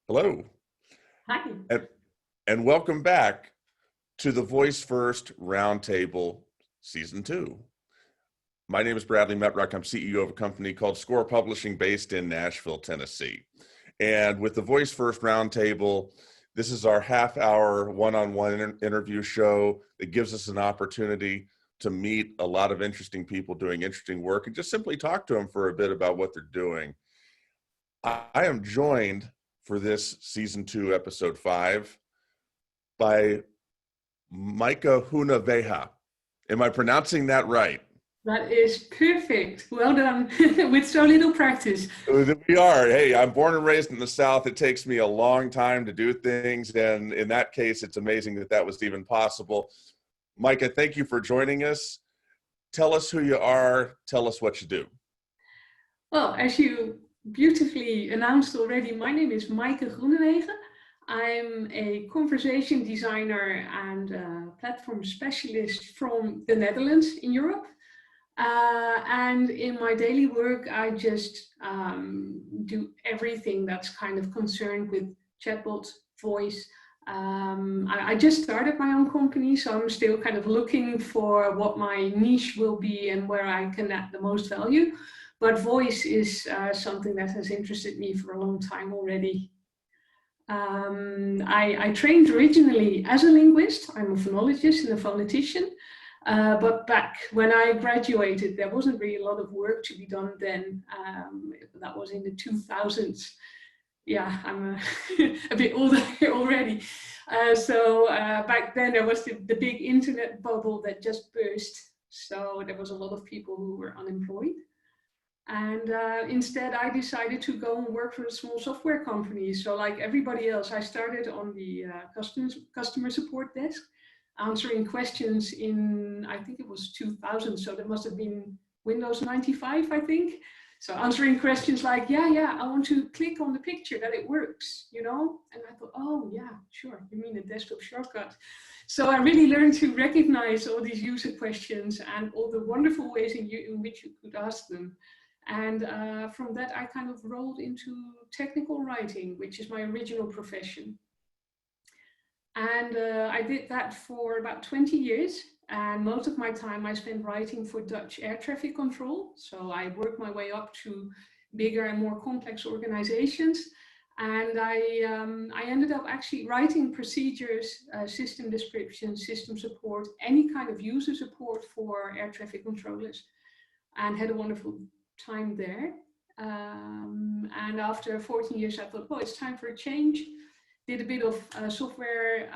Hello, Hi. and, and welcome back to the VoiceFirst Roundtable Season 2. My name is Bradley Metrock. I'm CEO of a company called Score Publishing based in Nashville, Tennessee. And with the VoiceFirst Roundtable, this is our half-hour one-on-one interview show that gives us an opportunity to meet a lot of interesting people doing interesting work and just simply talk to them for a bit about what they're doing. I am joined for this season 2, episode 5, by Maaike Groenewege. Am I pronouncing that right? That is perfect. Well done. With so little practice. We are. Hey, I'm born and raised in the South. It takes me a long time to do things. And in that case, it's amazing that that was even possible. Maaike, thank you for joining us. Tell us who you are. Tell us what you do. Well, as you beautifully announced already, my name is Maaike Groenewege. I'm a conversation designer and platform specialist from the Netherlands in Europe. And in my daily work, I just do everything that's kind of concerned with chatbot, voice. I just started my own company, so I'm still kind of looking for what my niche will be and where I can add the most value. But voice is something that has interested me for a long time already. I trained originally as a linguist. I'm a phonologist and a phonetician. But back when I graduated, there wasn't really a lot of work to be done then. That was in the 2000s. Yeah, I'm a bit older already. So back then there was the big internet bubble that just burst. So there was a lot of people who were unemployed. And instead I decided to go and work for a small software company. So like everybody else, I started on the customer support desk, answering questions in, I think it was 2000, so that must have been Windows 95, I think. So answering questions like, yeah, I want to click on the picture that it works, you know? And I thought, oh yeah, sure, you mean a desktop shortcut. So I really learned to recognize all these user questions and all the wonderful ways in which you could ask them. And from that, I kind of rolled into technical writing, which is my original profession. And I did that for about 20 years. And most of my time I spent writing for Dutch air traffic control. So I worked my way up to bigger and more complex organizations. And I ended up actually writing procedures, system descriptions, system support, any kind of user support for air traffic controllers, and had a wonderful time there. And after 14 years, I thought, well, it's time for a change. Did a bit of software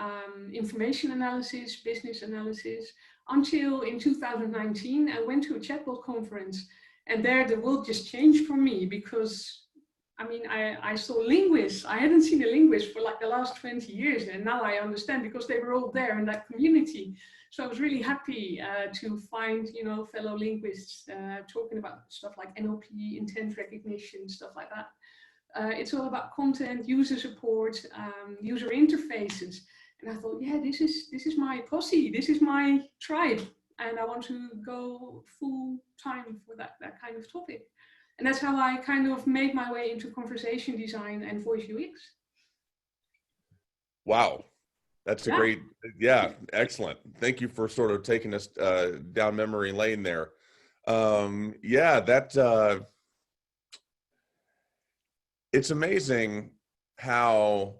information analysis, business analysis, until in 2019, I went to a chatbot conference. And there the world just changed for me because, I mean, I saw linguists. I hadn't seen a linguist for like the last 20 years. And now I understand because they were all there in that community. So I was really happy to find, you know, fellow linguists talking about stuff like NLP, intent recognition, stuff like that. It's all about content, user support, user interfaces. And I thought, yeah, this is my posse, this is my tribe. And I want to go full time for that kind of topic. And that's how I kind of made my way into conversation design and voice UX. Wow. That's a great, excellent. Thank you for sort of taking us down memory lane there. It's amazing how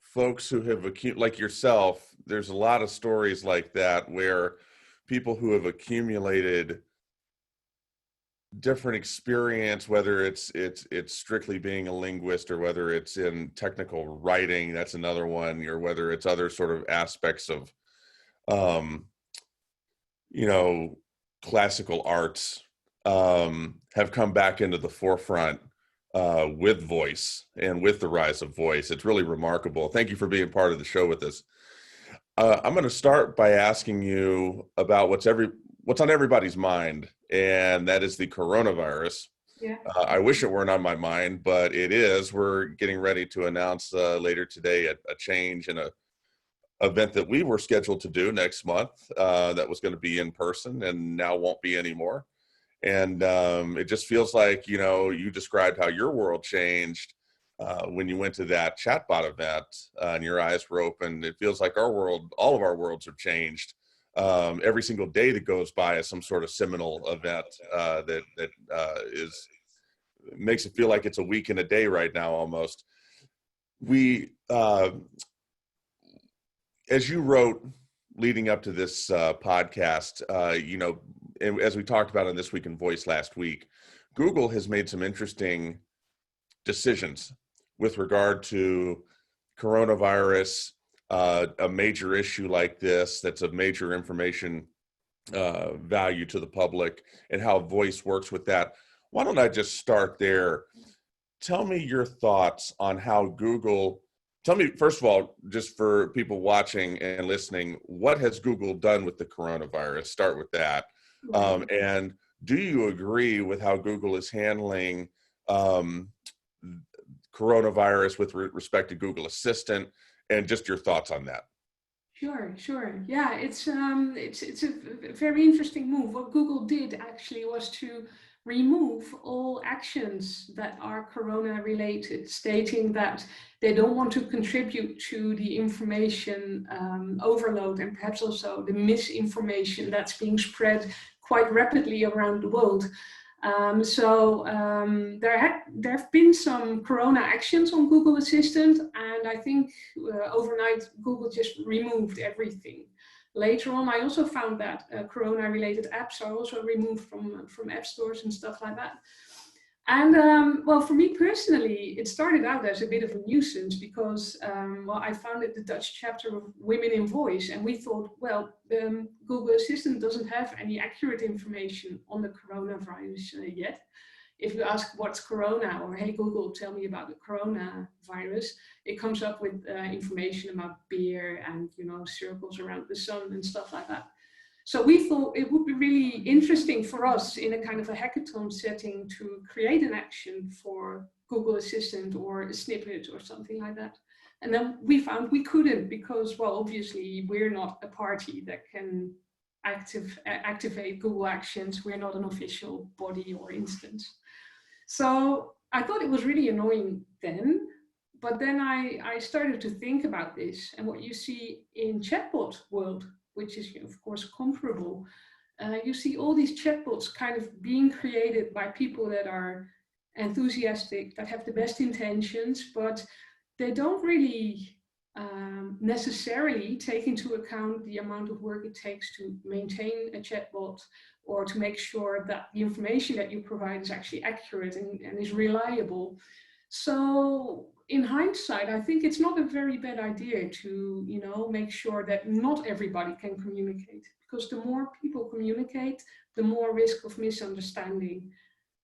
folks who have like yourself, there's a lot of stories like that where people who have accumulated different experience, whether it's strictly being a linguist or whether it's in technical writing, that's another one, or whether it's other sort of aspects of, you know, classical arts, have come back into the forefront with voice and with the rise of voice. It's really remarkable. Thank you for being part of the show with us. I'm going to start by asking you about what's on everybody's mind, and that is the coronavirus. Yeah. I wish it weren't on my mind, but it is. We're getting ready to announce later today a change in a event that we were scheduled to do next month that was going to be in person and now won't be anymore. And it just feels like, you know, you described how your world changed. when you went to that chatbot event and your eyes were open. It feels like our world, all of our worlds have changed. Every single day that goes by is some sort of seminal event that makes it feel like it's a week and a day right now almost. We, as you wrote leading up to this podcast, and as we talked about on This Week in Voice last week, Google has made some interesting decisions with regard to coronavirus, a major issue like this that's of major information value to the public, and how voice works with that. Why don't I just start there? Tell me your thoughts on how Google, tell me, first of all, just for people watching and listening, what has Google done with the coronavirus? Start with that. And do you agree with how Google is handling coronavirus with respect to Google Assistant, and just your thoughts on that? Sure. Yeah, it's a very interesting move. What Google did actually was to remove all actions that are corona related, stating that they don't want to contribute to the information overload and perhaps also the misinformation that's being spread quite rapidly around the world. There have been some corona actions on Google Assistant, and I think overnight Google just removed everything. Later on, I also found that corona-related apps are also removed from app stores and stuff like that. And well, for me personally, it started out as a bit of a nuisance because, well, I founded the Dutch chapter of Women in Voice, and we thought, well, Google Assistant doesn't have any accurate information on the coronavirus yet. If you ask what's corona, or hey Google, tell me about the coronavirus, it comes up with information about beer and circles around the sun and stuff like that. So we thought it would be really interesting for us in a kind of a hackathon setting to create an action for Google Assistant or a snippet or something like that. And then we found we couldn't because, well, obviously we're not a party that can activate Google Actions. We're not an official body or instance. So I thought it was really annoying then, but then I started to think about this, and what you see in chatbot world, which is of course comparable, you see all these chatbots kind of being created by people that are enthusiastic, that have the best intentions, but they don't really necessarily take into account the amount of work it takes to maintain a chatbot, or to make sure that the information that you provide is actually accurate and is reliable. So in hindsight, I think it's not a very bad idea to, make sure that not everybody can communicate, because the more people communicate, the more risk of misunderstanding.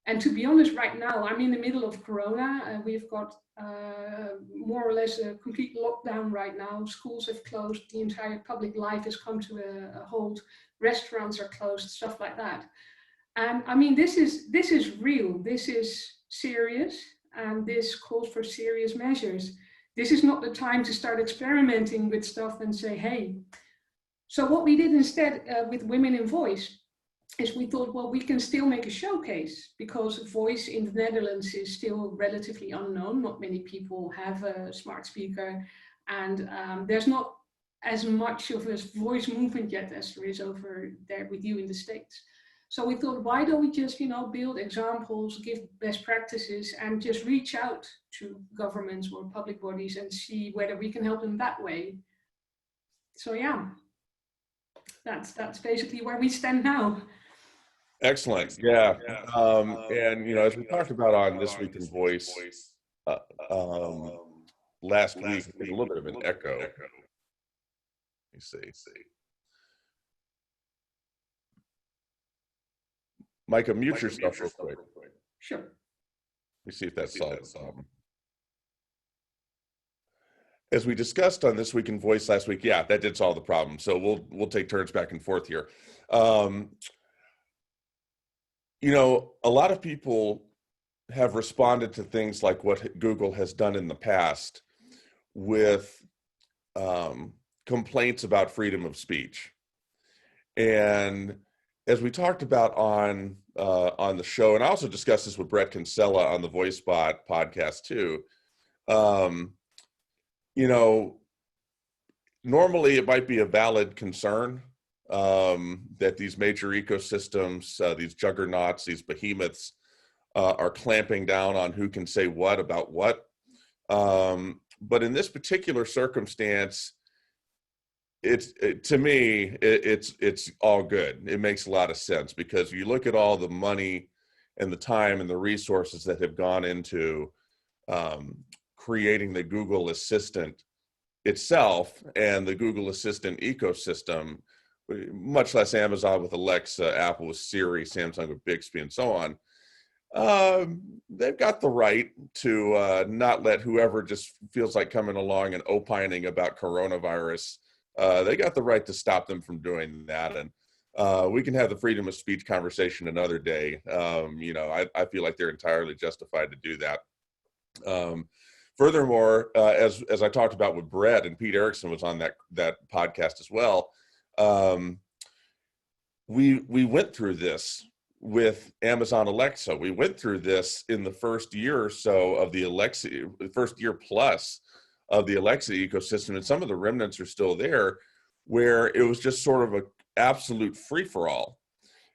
And to be honest, right now, I'm in the middle of Corona. We've got more or less a complete lockdown right now. Schools have closed. The entire public life has come to a halt. Restaurants are closed, stuff like that. And I mean, this is real. This is serious. And this calls for serious measures. This is not the time to start experimenting with stuff and say, hey. So what we did instead with Women in Voice is we thought, well, we can still make a showcase, because voice in the Netherlands is still relatively unknown. Not many people have a smart speaker, and there's not as much of a voice movement yet as there is over there with you in the States. So we thought, why don't we just, build examples, give best practices, and just reach out to governments or public bodies and see whether we can help them that way. So yeah, that's basically where we stand now. Excellent. Yeah. And, as we talked about on This Week in Voice last week, a little bit of an echo. Let me see. Maaike, mute yourself real quick. Sure. Let me see if that solves the problem. As we discussed on This Week in Voice last week, yeah, that did solve the problem. So we'll take turns back and forth here. A lot of people have responded to things like what Google has done in the past with complaints about freedom of speech. And as we talked about on the show, and I also discussed this with Brett Kinsella on the VoiceBot podcast too, Um, you know, normally it might be a valid concern that these major ecosystems, these juggernauts, these behemoths, are clamping down on who can say what about what. But in this particular circumstance, to me, it's all good. It makes a lot of sense because you look at all the money and the time and the resources that have gone into creating the Google Assistant itself and the Google Assistant ecosystem, much less Amazon with Alexa, Apple with Siri, Samsung with Bixby, and so on. They've got the right to not let whoever just feels like coming along and opining about coronavirus. They got the right to stop them from doing that. And we can have the freedom of speech conversation another day. I feel like they're entirely justified to do that. Furthermore, as I talked about with Brett, and Pete Erickson was on that podcast as well, we went through this with Amazon Alexa. We went through this in the first year or so of the Alexa, first year plus of the Alexa ecosystem, and some of the remnants are still there, where it was just sort of an absolute free-for-all,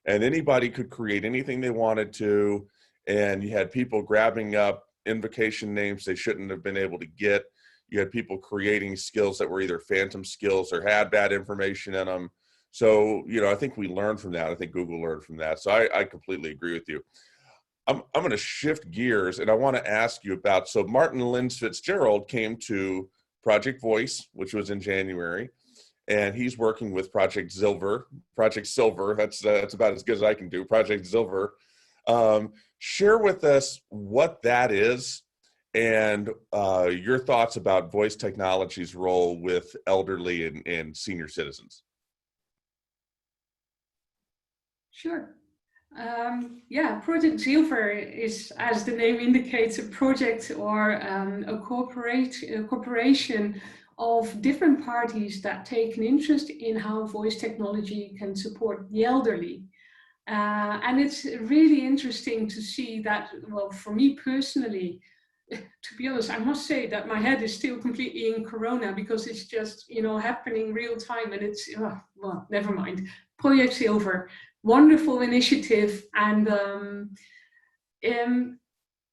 and anybody could create anything they wanted to, and you had people grabbing up invocation names they shouldn't have been able to get. You had people creating skills that were either phantom skills or had bad information in them. So, I think we learned from that. I think Google learned from that. So I completely agree with you. I'm going to shift gears, and I want to ask you about, so Martin Lynn Fitzgerald came to Project Voice, which was in January, and he's working with Project Silver. That's about as good as I can do. Project Silver. Share with us what that is and your thoughts about voice technology's role with elderly and senior citizens. Sure. Project Silver is, as the name indicates, a project or a corporation of different parties that take an interest in how voice technology can support the elderly. And it's really interesting to see that, well, for me personally, to be honest, I must say that my head is still completely in Corona because it's just, happening real time, and it's, well, never mind. Project Silver, wonderful initiative. And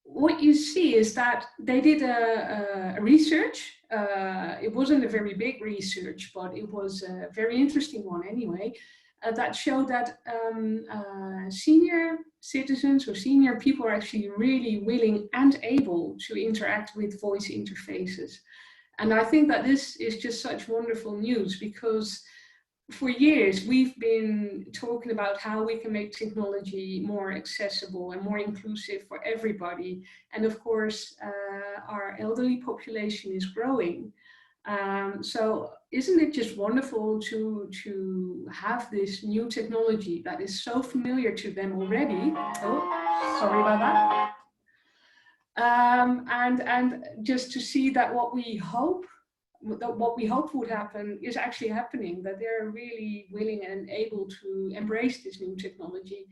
what you see is that they did a research. It wasn't a very big research, but it was a very interesting one anyway. That showed that senior citizens or senior people are actually really willing and able to interact with voice interfaces. And I think that this is just such wonderful news, because for years we've been talking about how we can make technology more accessible and more inclusive for everybody. And of course, our elderly population is growing. So isn't it just wonderful to have this new technology that is so familiar to them already? Oh, sorry about that. And just to see that what we hope would happen is actually happening, that they're really willing and able to embrace this new technology.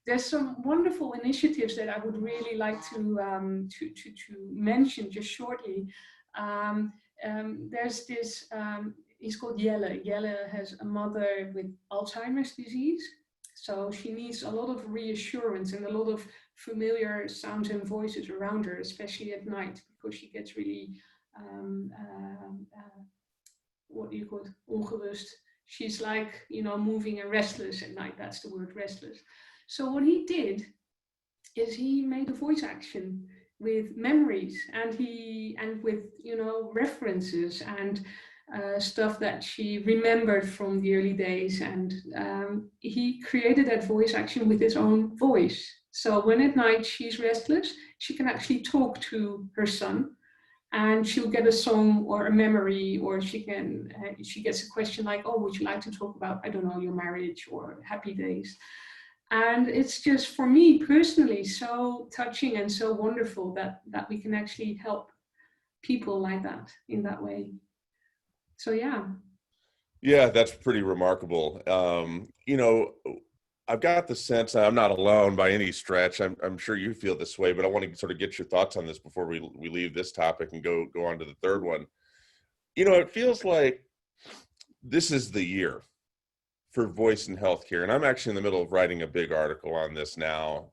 There's some wonderful initiatives that I would really like to mention just shortly. There's this, he's called Jelle. Jelle has a mother with Alzheimer's disease. So she needs a lot of reassurance and a lot of familiar sounds and voices around her, especially at night, because she gets really, what do you call it, ongerust. She's like, moving and restless at night. That's the word, restless. So what he did is he made a voice action with memories and with references and stuff that she remembered from the early days, and he created that voice action with his own voice. So when at night she's restless, she can actually talk to her son, and she'll get a song or a memory, or she gets a question like, oh, would you like to talk about, I don't know, your marriage or happy days? And it's just, for me personally, so touching and so wonderful that we can actually help people like that in that way. So, yeah. Yeah, that's pretty remarkable. I've got the sense, I'm not alone by any stretch. I'm sure you feel this way, but I want to sort of get your thoughts on this before we leave this topic and go on to the third one. You know, it feels like this is the year for voice in healthcare, and I'm actually in the middle of writing a big article on this now.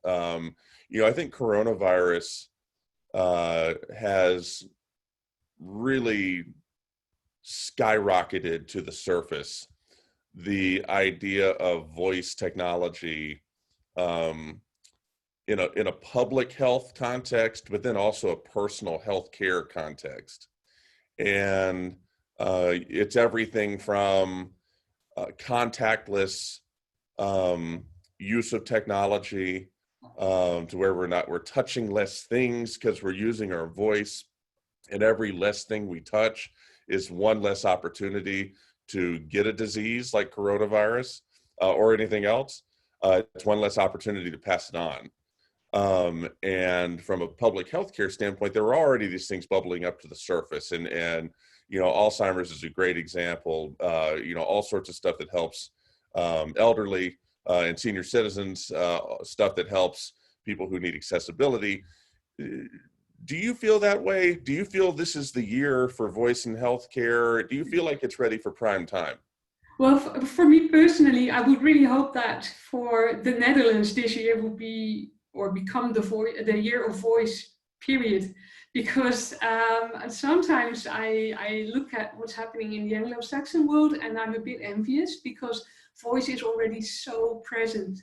You know, I think coronavirus has really skyrocketed to the surface the idea of voice technology in a public health context, but then also a personal health care context. And it's everything from contactless use of technology to where we're touching less things because we're using our voice, and every less thing we touch is one less opportunity to get a disease like coronavirus or anything else. It's one less opportunity to pass it on. And from a public healthcare standpoint, there were already these things bubbling up to the surface, and you know, Alzheimer's is a great example. You know, all sorts of stuff that helps elderly and senior citizens, stuff that helps people who need accessibility. Do you feel that way? Do you feel this is the year for voice in healthcare? Do you feel like it's ready for prime time? Well, for me personally, I would really hope that for the Netherlands this year will be or become the year of voice, period. Because sometimes I look at what's happening in the Anglo-Saxon world and I'm a bit envious because voice is already so present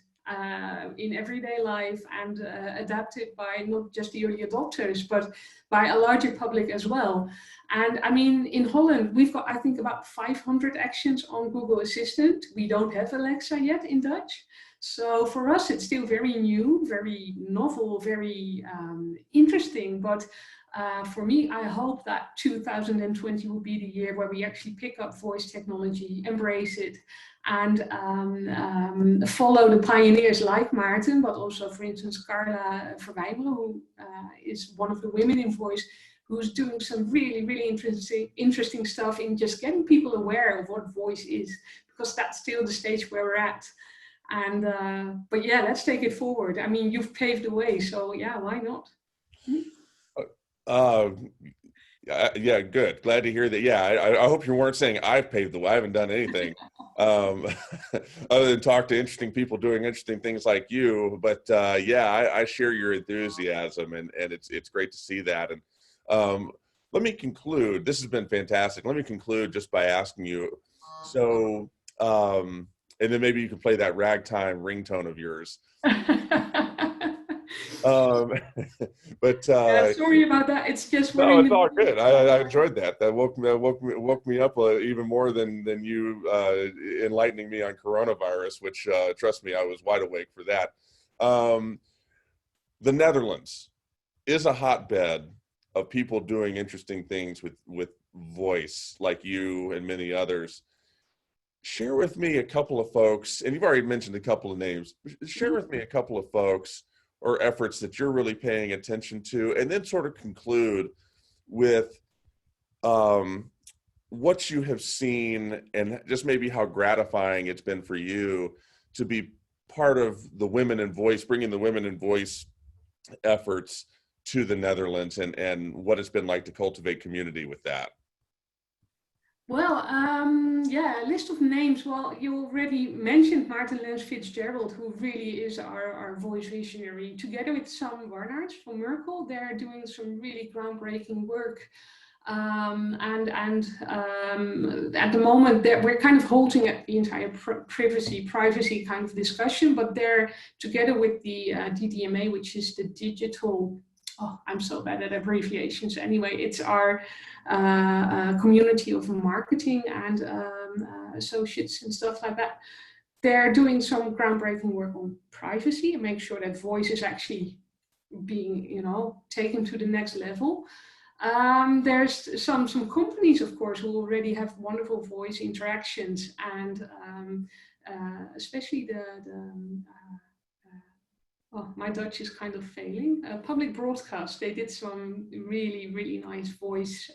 in everyday life and adapted by not just the early adopters, but by a larger public as well. And I mean, in Holland, we've got, I think, about 500 actions on Google Assistant. We don't have Alexa yet in Dutch. So for us, it's still very new, very novel, very interesting. But for me, I hope that 2020 will be the year where we actually pick up voice technology, embrace it, and follow the pioneers like Maarten, but also, for instance, Carla Verwijmeren, who is one of the women in voice, who's doing some really, really interesting stuff in just getting people aware of what voice is, because that's still the stage where we're at. And but yeah, let's take it forward. I mean, you've paved the way, so yeah, why not? Yeah, good. Glad to hear that. Yeah, I hope you weren't saying I've paved the way. I haven't done anything other than talk to interesting people doing interesting things like you. But yeah, I share your enthusiasm, and it's great to see that. And let me conclude. This has been fantastic. Let me conclude just by asking you. So, and then maybe you can play that ragtime ringtone of yours. But yeah, sorry about that. It's just no, it's all good. I enjoyed that. That woke me up even more than you enlightening me on coronavirus, which trust me, I was wide awake for that. The Netherlands is a hotbed of people doing interesting things with voice, like you and many others. Share with me a couple of folks, and you've already mentioned a couple of names. Share with me a couple of folks or efforts that you're really paying attention to, and then sort of conclude with what you have seen and just maybe how gratifying it's been for you to be part of the Women in Voice, bringing the Women in Voice efforts to the Netherlands, and what it's been like to cultivate community with that. Well, yeah, a list of names. Well, you already mentioned Maarten Lens-Fitzgerald, who really is our voice visionary. Together with Sam Warnaerts from Merkel, they're doing some really groundbreaking work. And at the moment, we're kind of halting at the entire privacy kind of discussion, but they're together with the DDMA, which is the digital. Oh, I'm so bad at abbreviations. Anyway, it's our community of marketing and associates and stuff like that. They're doing some groundbreaking work on privacy and make sure that voice is actually being, taken to the next level. There's some companies, of course, who already have wonderful voice interactions, and especially oh, my Dutch is kind of failing. Public broadcast, they did some really, really nice voice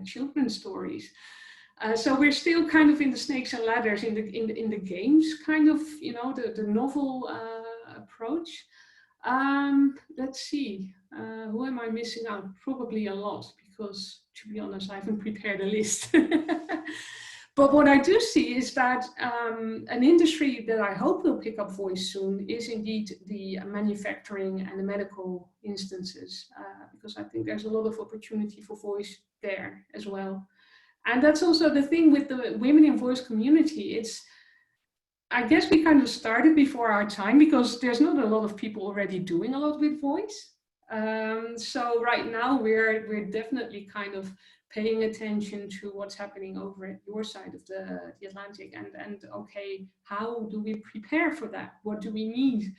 children's stories. So we're still kind of in the snakes and ladders in the games kind of, you know, the novel approach. Let's see, who am I missing out? Probably a lot, because to be honest, I haven't prepared a list. But what I do see is that an industry that I hope will pick up voice soon is indeed the manufacturing and the medical instances, because I think there's a lot of opportunity for voice there as well. And that's also the thing with the women in voice community. I guess we kind of started before our time, because there's not a lot of people already doing a lot with voice. So right now we're definitely kind of paying attention to what's happening over at your side of the Atlantic, and okay, how do we prepare for that? What do we need?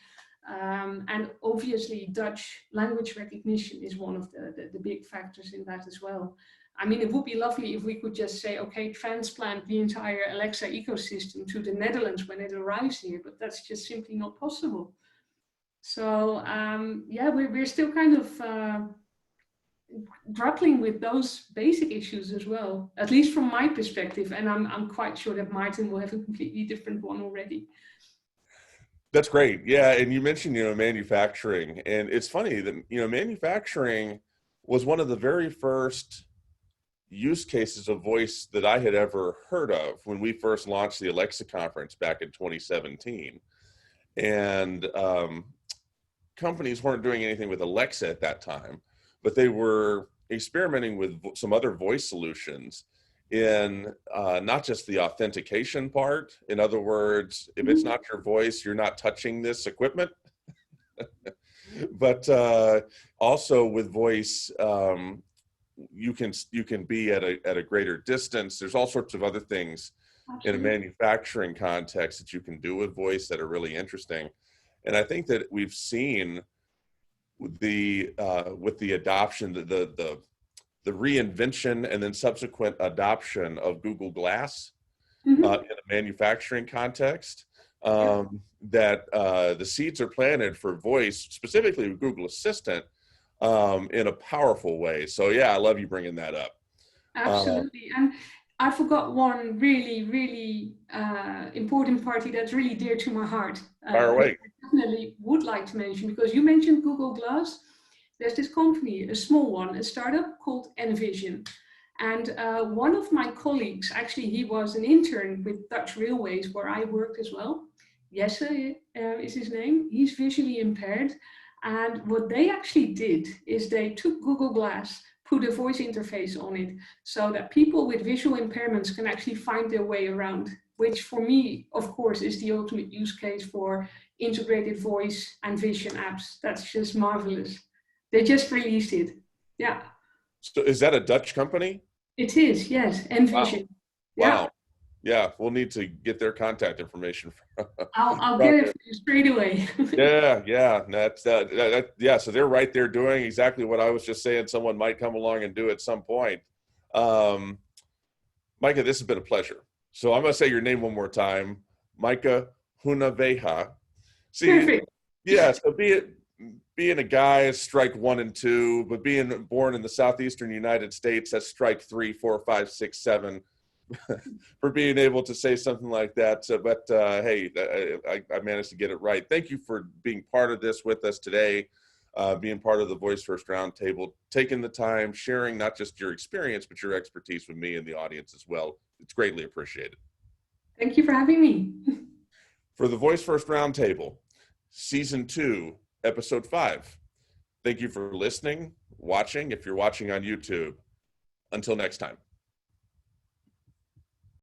And obviously Dutch language recognition is one of the big factors in that as well. I mean, it would be lovely if we could just say, okay, transplant the entire Alexa ecosystem to the Netherlands when it arrives here, but that's just simply not possible. So yeah, we're still kind of grappling with those basic issues as well, at least from my perspective. And I'm quite sure that Martin will have a completely different one already. That's great. Yeah. And you mentioned, manufacturing, and it's funny that, manufacturing was one of the very first use cases of voice that I had ever heard of when we first launched the Alexa conference back in 2017. And companies weren't doing anything with Alexa at that time, but they were experimenting with some other voice solutions in not just the authentication part. In other words, if it's not your voice, you're not touching this equipment. But also with voice, you can be at a greater distance. There's all sorts of other things in a manufacturing context that you can do with voice that are really interesting. And I think that we've seen with the adoption, the reinvention and then subsequent adoption of Google Glass in a manufacturing context, that the seeds are planted for voice, specifically with Google Assistant, in a powerful way. So yeah, I love you bringing that up. Absolutely. And I forgot one really, really important party that's really dear to my heart. Fire away. I definitely would like to mention, because you mentioned Google Glass. There's this company, a small one, a startup called Envision. And one of my colleagues, actually, he was an intern with Dutch Railways, where I worked as well. Jesse is his name. He's visually impaired. And what they actually did is they took Google Glass, put a voice interface on it, so that people with visual impairments can actually find their way around, which for me, of course, is the ultimate use case for integrated voice and vision apps. That's just marvelous. They just released it. Yeah. So is that a Dutch company? It is, yes. Envision. Wow. Yeah, we'll need to get their contact information. I'll get it for you straight away. yeah. That's yeah. So they're right there doing exactly what I was just saying. Someone might come along and do at some point. Maaike, this has been a pleasure. So I'm going to say your name one more time, Maaike Groenewege. See, perfect. Yeah. So being a guy is strike 1 and 2, but being born in the southeastern United States, that's strike 3, 4, 5, 6, 7. For being able to say something like that. So, but hey, I managed to get it right. Thank you for being part of this with us today, being part of the VoiceFirst Roundtable, taking the time, sharing not just your experience, but your expertise with me and the audience as well. It's greatly appreciated. Thank you for having me. For the VoiceFirst Roundtable, Season 2, Episode 5. Thank you for listening, watching, if you're watching on YouTube. Until next time.